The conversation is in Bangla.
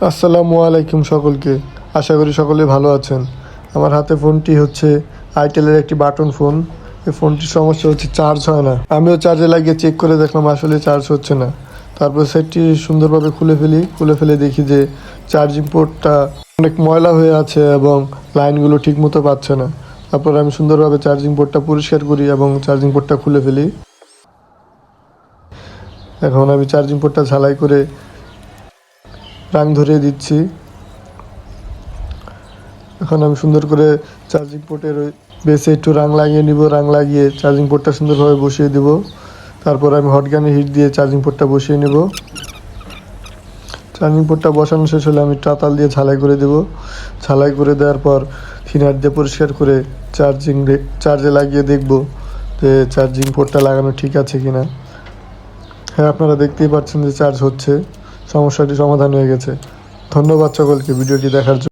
আসসালামু আলাইকুম সকলকে। আশা করি সকলে ভালো আছেন। আমার হাতে ফোনটি হচ্ছে আইটেলের একটি বাটন ফোন। এই ফোনটির সমস্যা হচ্ছে চার্জ হয় না। আমিও চার্জে লাগিয়ে চেক করে দেখলাম আসলে চার্জ হচ্ছে না। তারপর সেটটি সুন্দরভাবে খুলে ফেলে দেখি যে চার্জিং পোর্টটা অনেক ময়লা হয়ে আছে এবং লাইনগুলো ঠিকমতো পাচ্ছে না। তারপর আমি সুন্দরভাবে চার্জিং পোর্টটা পরিষ্কার করি এবং চার্জিং পোর্টটা খুলে ফেলি। এখন আমি চার্জিং পোর্টটা ঝালাই করে রাং ধরিয়ে দিচ্ছি। এখন আমি সুন্দর করে চার্জিং পোর্টের ওই বেসে একটু রাং লাগিয়ে নিব। রাং লাগিয়ে চার্জিং পোর্টটা সুন্দরভাবে বসিয়ে দেব। তারপর আমি হট গানের হিট দিয়ে চার্জিং পোর্টটা বসিয়ে নেব। চার্জিং পোর্টটা বসানো শেষ হলে আমি টাতাল দিয়ে ঝালাই করে দেব। ঝালাই করে দেওয়ার পর থিনার দিয়ে পরিষ্কার করে চার্জে লাগিয়ে দেখব যে চার্জিং পোর্টটা লাগানো ঠিক আছে কিনা। হ্যাঁ, আপনারা দেখতেই পাচ্ছেন যে চার্জ হচ্ছে। সমস্যাটি সমাধান হয়ে গেছে। ধন্যবাদ সকলকে ভিডিওটি দেখার জন্য।